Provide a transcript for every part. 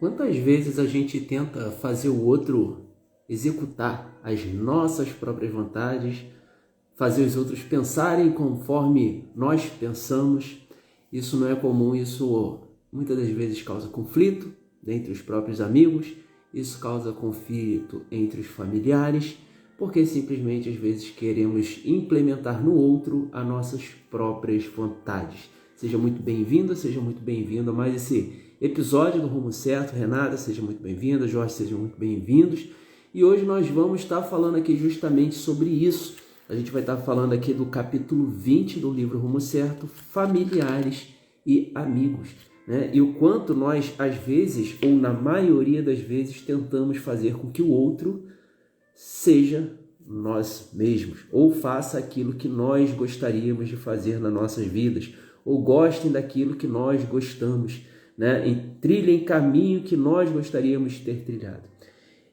Quantas vezes a gente tenta fazer o outro executar as nossas próprias vontades, fazer os outros pensarem conforme nós pensamos? Isso não é comum, isso muitas das vezes causa conflito entre os próprios amigos, isso causa conflito entre os familiares, porque simplesmente às vezes queremos implementar no outro as nossas próprias vontades. Seja muito bem-vindo, seja muito bem-vindo a mais esse episódio do Rumo Certo. Renata, seja muito bem-vinda, Jorge, sejam muito bem-vindos. E hoje nós vamos estar falando aqui justamente sobre isso. A gente vai estar falando aqui do capítulo 20 do livro Rumo Certo, Familiares e Amigos, né? E o quanto nós, às vezes, ou na maioria das vezes, tentamos fazer com que o outro seja nós mesmos, ou faça aquilo que nós gostaríamos de fazer nas nossas vidas, ou gostem daquilo que nós gostamos, né? E trilhem caminho que nós gostaríamos de ter trilhado.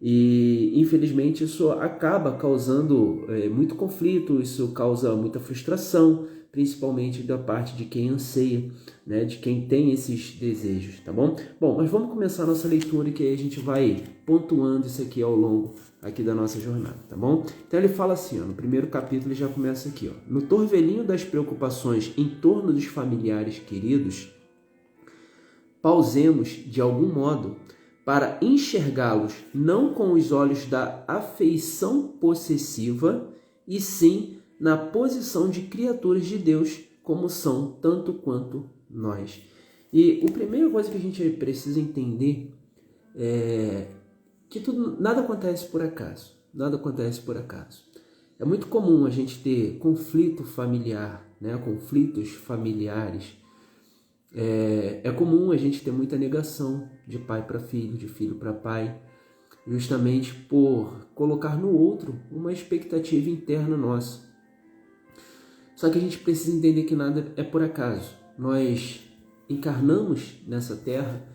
E infelizmente isso acaba causando muito conflito, isso causa muita frustração, principalmente da parte de quem anseia, né? De quem tem esses desejos, tá bom? Bom, mas vamos começar a nossa leitura, que aí a gente vai pontuando isso aqui ao longo aqui da nossa jornada, tá bom? Então ele fala assim, ó, no primeiro capítulo ele já começa aqui, ó: no torvelinho das preocupações em torno dos familiares queridos, pausemos de algum modo para enxergá-los não com os olhos da afeição possessiva, e sim na posição de criaturas de Deus, como são tanto quanto nós. E a primeira coisa que a gente precisa entender é que nada acontece por acaso. Nada acontece por acaso. É muito comum a gente ter conflito familiar, né? Conflitos familiares. É comum a gente ter muita negação de pai para filho, de filho para pai, justamente por colocar no outro uma expectativa interna nossa. Só que a gente precisa entender que nada é por acaso. Nós encarnamos nessa terra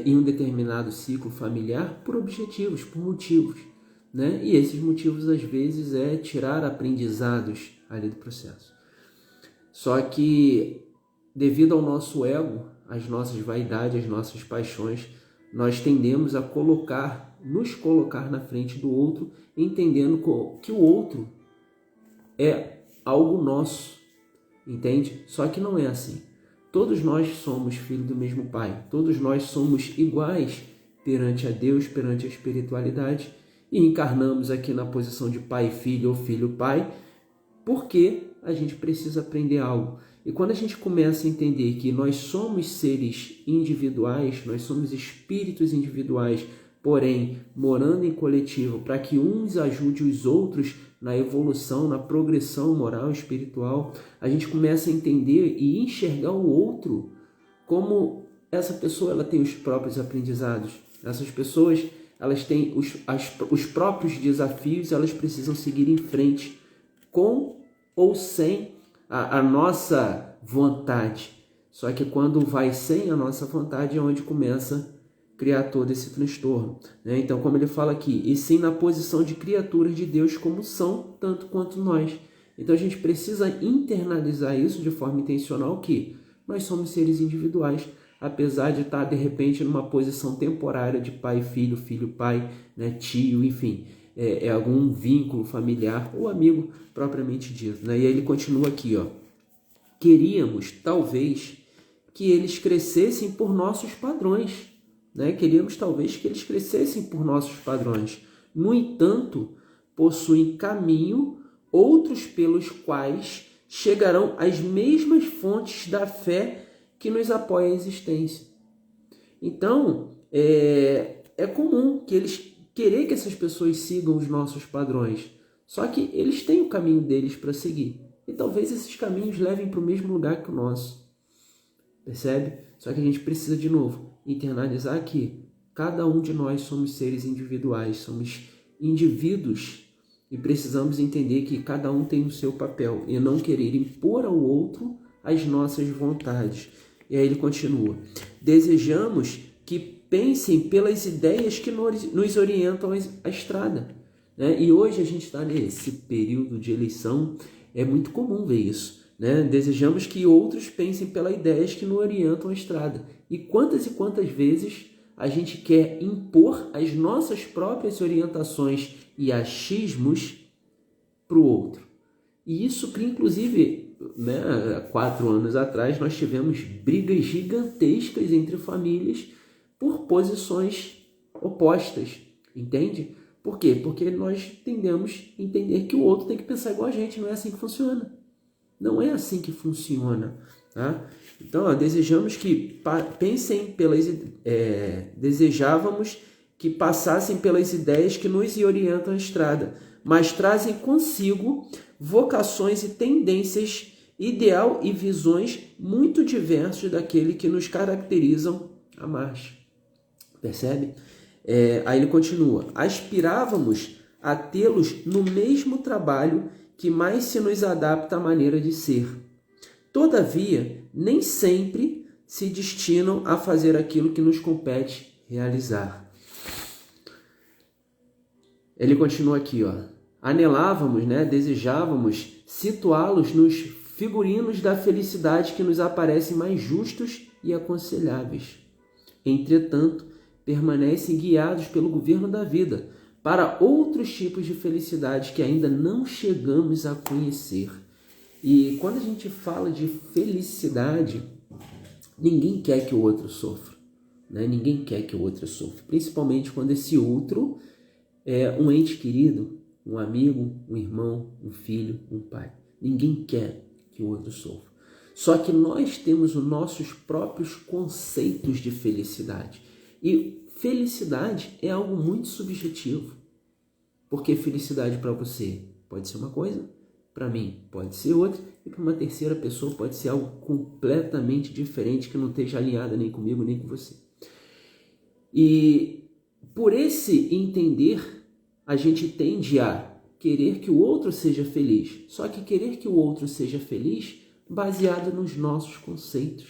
em um determinado ciclo familiar por objetivos, por motivos, né? E esses motivos às vezes é tirar aprendizados ali do processo. Só que devido ao nosso ego, às nossas vaidades, às nossas paixões, nós tendemos a nos colocar na frente do outro, entendendo que o outro é algo nosso, entende? Só que não é assim. Todos nós somos filhos do mesmo Pai, todos nós somos iguais perante a Deus, perante a espiritualidade, e encarnamos aqui na posição de pai e filho ou filho-pai, porque a gente precisa aprender algo. E quando a gente começa a entender que nós somos seres individuais, nós somos espíritos individuais, porém morando em coletivo, para que uns ajudem os outros na evolução, na progressão moral e espiritual, a gente começa a entender e enxergar o outro como essa pessoa, ela tem os próprios aprendizados. Essas pessoas, elas têm os próprios desafios, elas precisam seguir em frente, com ou sem a nossa vontade. Só que quando vai sem a nossa vontade é onde começa a criar todo esse transtorno, né? Então, como ele fala aqui, e sim na posição de criaturas de Deus, como são tanto quanto nós. Então a gente precisa internalizar isso de forma intencional, que nós somos seres individuais, apesar de estar de repente numa posição temporária de pai, filho, filho, pai, né, tio, enfim, é algum vínculo familiar ou amigo propriamente dito, né? E aí ele continua aqui, ó: queríamos talvez que eles crescessem por nossos padrões, né? Queríamos talvez que eles crescessem por nossos padrões. No entanto, possuem caminho, outros pelos quais chegarão às mesmas fontes da fé que nos apoia a existência. Então, é comum que eles querer que essas pessoas sigam os nossos padrões, só que eles têm o caminho deles para seguir, e talvez esses caminhos levem para o mesmo lugar que o nosso, percebe? Só que a gente precisa, de novo, internalizar que cada um de nós somos seres individuais, somos indivíduos, e precisamos entender que cada um tem o seu papel, e não querer impor ao outro as nossas vontades. E aí ele continua: desejamos que pensem pelas ideias que nos orientam a estrada, né? E hoje a gente está nesse período de eleição, é muito comum ver isso, né? Desejamos que outros pensem pelas ideias que nos orientam a estrada. E quantas vezes a gente quer impor as nossas próprias orientações e achismos para o outro. E isso que, inclusive, né, há 4 anos atrás, nós tivemos brigas gigantescas entre famílias por posições opostas, entende? Por quê? Porque nós tendemos a entender que o outro tem que pensar igual a gente, não é assim que funciona. Não é assim que funciona, tá? Então, desejamos que desejávamos que passassem pelas ideias que nos orientam a estrada, mas trazem consigo vocações e tendências, ideal e visões muito diversos daquele que nos caracterizam a marcha. Percebe? Aí ele continua: aspirávamos a tê-los no mesmo trabalho que mais se nos adapta à maneira de ser. Todavia, nem sempre se destinam a fazer aquilo que nos compete realizar. Ele continua aqui, anelávamos, desejávamos situá-los nos figurinos da felicidade que nos aparecem mais justos e aconselháveis. Entretanto, permanecem guiados pelo governo da vida para outros tipos de felicidade que ainda não chegamos a conhecer. E quando a gente fala de felicidade, ninguém quer que o outro sofra, né? Ninguém quer que o outro sofra, principalmente quando esse outro é um ente querido, um amigo, um irmão, um filho, um pai. Ninguém quer que o outro sofra. Só que nós temos os nossos próprios conceitos de felicidade. E felicidade é algo muito subjetivo. Porque felicidade para você pode ser uma coisa, para mim pode ser outra, e para uma terceira pessoa pode ser algo completamente diferente, que não esteja alinhada nem comigo, nem com você. E por esse entender, a gente tende a querer que o outro seja feliz. Só que querer que o outro seja feliz baseado nos nossos conceitos.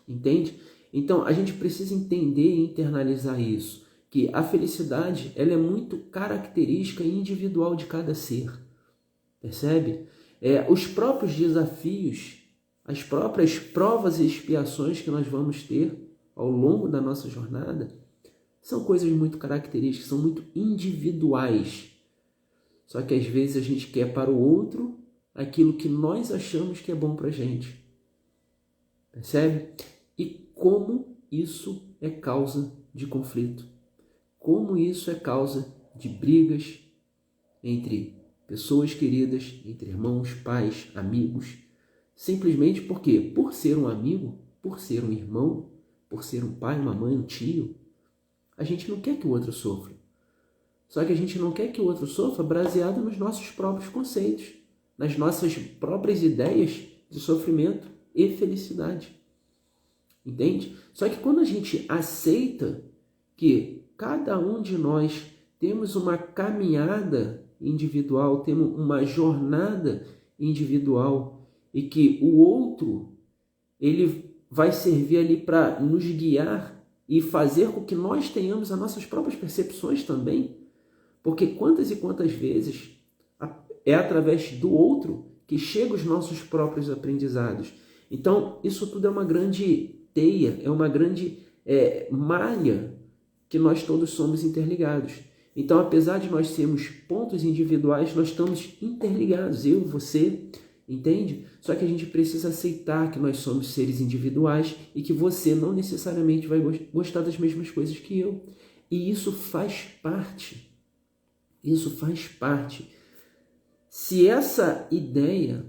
Entende? Então, a gente precisa entender e internalizar isso, que a felicidade ela é muito característica e individual de cada ser. Percebe? Os próprios desafios, as próprias provas e expiações que nós vamos ter ao longo da nossa jornada são coisas muito características, são muito individuais. Só que às vezes a gente quer para o outro aquilo que nós achamos que é bom para a gente. Percebe? E como isso é causa de conflito. Como isso é causa de brigas entre pessoas queridas, entre irmãos, pais, amigos. Simplesmente porque, por ser um amigo, por ser um irmão, por ser um pai, uma mãe, um tio, a gente não quer que o outro sofra. Só que a gente não quer que o outro sofra baseado nos nossos próprios conceitos, nas nossas próprias ideias de sofrimento e felicidade. Entende? Só que quando a gente aceita que cada um de nós temos uma caminhada individual, temos uma jornada individual e que o outro ele vai servir ali para nos guiar e fazer com que nós tenhamos as nossas próprias percepções também, porque quantas e quantas vezes é através do outro que chegam os nossos próprios aprendizados. Então, isso tudo é uma grande teia, é uma grande malha que nós todos somos interligados. Então, apesar de nós sermos pontos individuais, nós estamos interligados, eu, você, entende? Só que a gente precisa aceitar que nós somos seres individuais e que você não necessariamente vai gostar das mesmas coisas que eu. E isso faz parte. Isso faz parte. Se essa ideia,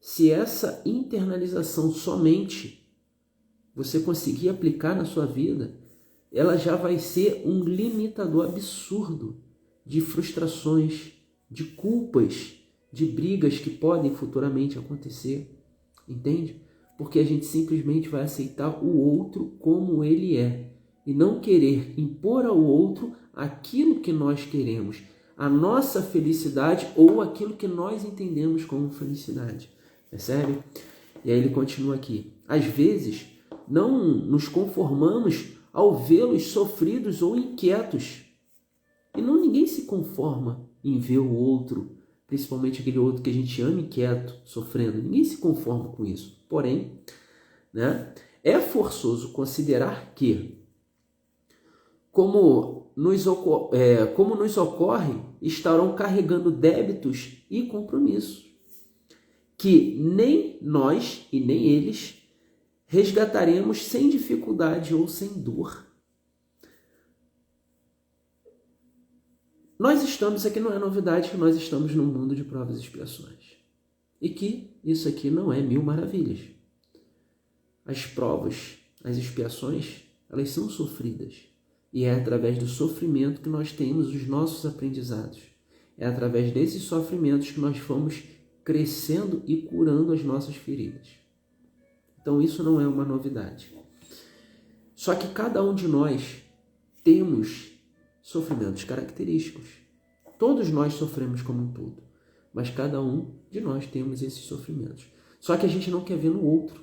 se essa internalização somente você conseguir aplicar na sua vida, ela já vai ser um limitador absurdo de frustrações, de culpas, de brigas que podem futuramente acontecer. Entende? Porque a gente simplesmente vai aceitar o outro como ele é e não querer impor ao outro aquilo que nós queremos, a nossa felicidade ou aquilo que nós entendemos como felicidade. Percebe? E aí ele continua aqui. Às vezes, não nos conformamos ao vê-los sofridos ou inquietos. E ninguém se conforma em ver o outro, principalmente aquele outro que a gente ama inquieto, sofrendo. Ninguém se conforma com isso. Porém, é forçoso considerar que como nos ocorre, estarão carregando débitos e compromissos, que nem nós e nem eles resgataremos sem dificuldade ou sem dor. Nós estamos aqui, não é novidade que nós estamos num mundo de provas e expiações. E que isso aqui não é mil maravilhas. As provas, as expiações, elas são sofridas. E é através do sofrimento que nós temos os nossos aprendizados. É através desses sofrimentos que nós fomos crescendo e curando as nossas feridas. Então isso não é uma novidade. Só que cada um de nós temos sofrimentos característicos. Todos nós sofremos como um todo, mas cada um de nós temos esses sofrimentos. Só que a gente não quer ver no outro,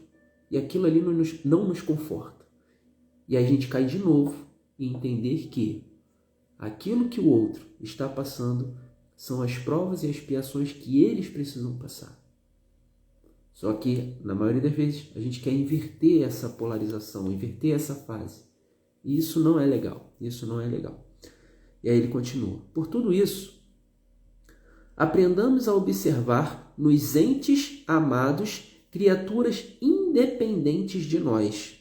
e aquilo ali não nos conforta. E a gente cai de novo em entender que aquilo que o outro está passando são as provas e as expiações que eles precisam passar. Só que, na maioria das vezes, a gente quer inverter essa polarização, inverter essa fase. E isso não é legal. Isso não é legal. E aí ele continua. Por tudo isso, aprendamos a observar nos entes amados criaturas independentes de nós,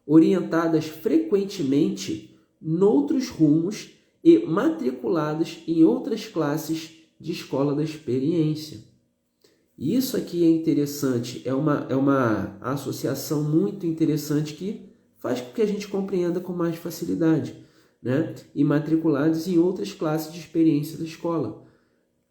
orientadas frequentemente noutros rumos e matriculadas em outras classes de escola da experiência. E isso aqui é interessante, é uma associação muito interessante que faz com que a gente compreenda com mais facilidade, né? E matriculados em outras classes de experiência da escola.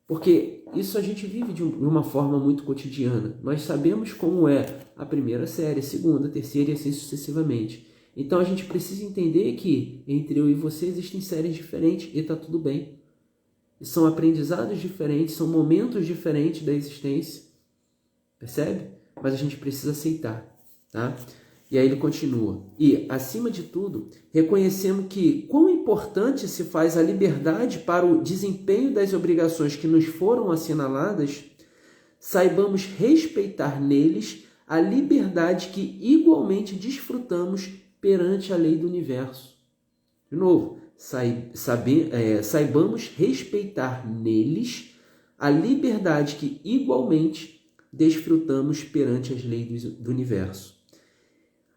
Porque isso a gente vive de uma forma muito cotidiana. Nós sabemos como é a primeira série, a segunda, a terceira e assim sucessivamente. Então a gente precisa entender que entre eu e você existem séries diferentes e está tudo bem. E são aprendizados diferentes, são momentos diferentes da existência. Percebe? Mas a gente precisa aceitar, tá? E aí ele continua. E, acima de tudo, reconhecemos que quão importante se faz a liberdade para o desempenho das obrigações que nos foram assinaladas, saibamos respeitar neles a liberdade que igualmente desfrutamos perante a lei do universo. De novo, saibamos respeitar neles a liberdade que igualmente desfrutamos perante as leis do universo,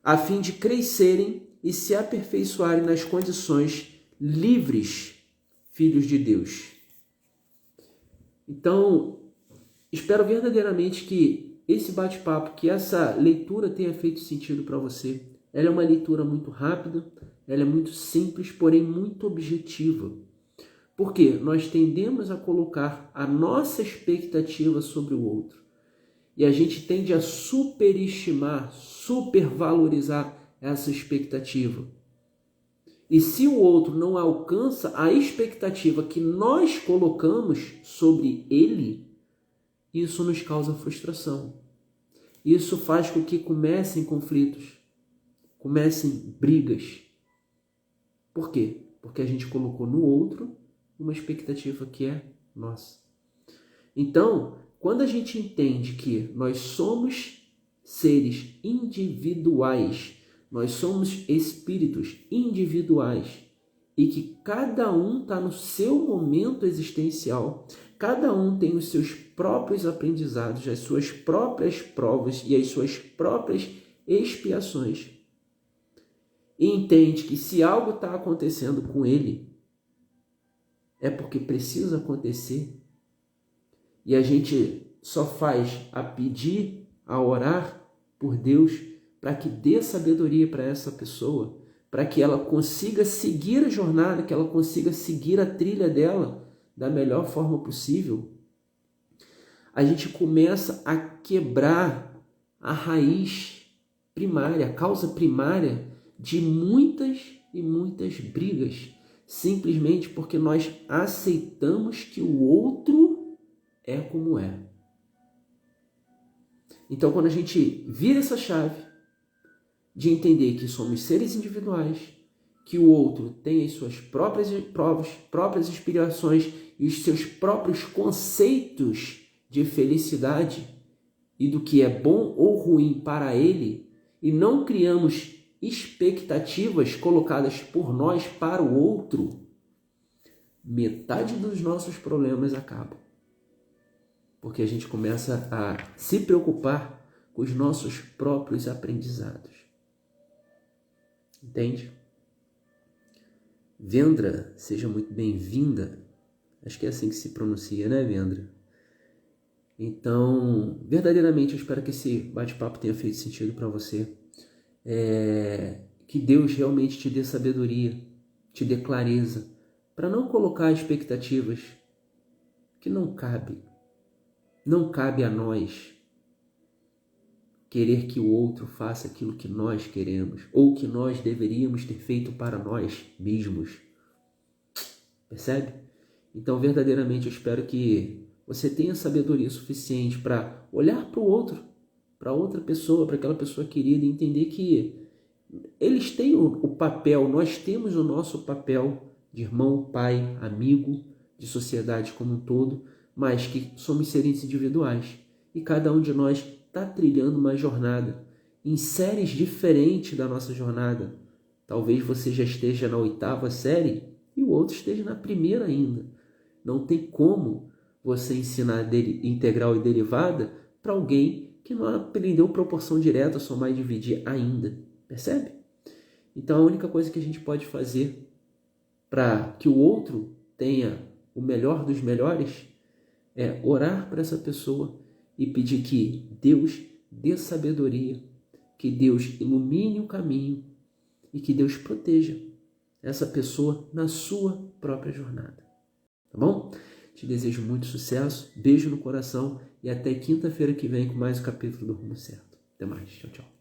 a fim de crescerem e se aperfeiçoarem nas condições livres, filhos de Deus. Então, espero verdadeiramente que esse bate-papo, que essa leitura tenha feito sentido para você. Ela é uma leitura muito rápida, ela é muito simples, porém muito objetiva. Porque nós tendemos a colocar a nossa expectativa sobre o outro. E a gente tende a superestimar, supervalorizar essa expectativa. E se o outro não alcança a expectativa que nós colocamos sobre ele, isso nos causa frustração. Isso faz com que comecem conflitos, comecem brigas. Por quê? Porque a gente colocou no outro uma expectativa que é nossa. Então, quando a gente entende que nós somos seres individuais, nós somos espíritos individuais e que cada um está no seu momento existencial, cada um tem os seus próprios aprendizados, as suas próprias provas e as suas próprias expiações. E entende que se algo está acontecendo com ele, é porque precisa acontecer. E a gente só faz a pedir, a orar por Deus para que dê sabedoria para essa pessoa, para que ela consiga seguir a jornada, que ela consiga seguir a trilha dela da melhor forma possível. A gente começa a quebrar a raiz primária, a causa primária de muitas e muitas brigas, simplesmente porque nós aceitamos que o outro é como é. Então, quando a gente vira essa chave de entender que somos seres individuais, que o outro tem as suas próprias provas, próprias inspirações e os seus próprios conceitos de felicidade e do que é bom ou ruim para ele, e não criamos expectativas colocadas por nós para o outro, metade dos nossos problemas acabam. Porque a gente começa a se preocupar com os nossos próprios aprendizados. Entende? Vendra, seja muito bem-vinda. Acho que é assim que se pronuncia, né, Vendra? Então, verdadeiramente, eu espero que esse bate-papo tenha feito sentido para você. Que Deus realmente te dê sabedoria, te dê clareza, para não colocar expectativas que não cabe. Não cabe a nós querer que o outro faça aquilo que nós queremos ou que nós deveríamos ter feito para nós mesmos. Percebe? Então, verdadeiramente, eu espero que você tenha sabedoria suficiente para olhar para o outro, para outra pessoa, para aquela pessoa querida e entender que eles têm o papel, nós temos o nosso papel de irmão, pai, amigo, de sociedade como um todo, mas que somos seres individuais e cada um de nós está trilhando uma jornada em séries diferentes da nossa jornada. Talvez você já esteja na 8ª série e o outro esteja na 1ª ainda. Não tem como você ensinar integral e derivada para alguém que não aprendeu proporção direta, somar e dividir ainda. Percebe? Então a única coisa que a gente pode fazer para que o outro tenha o melhor dos melhores é orar para essa pessoa e pedir que Deus dê sabedoria, que Deus ilumine o caminho e que Deus proteja essa pessoa na sua própria jornada. Tá bom? Te desejo muito sucesso, beijo no coração e até quinta-feira que vem com mais um capítulo do Rumo Certo. Até mais, tchau, tchau.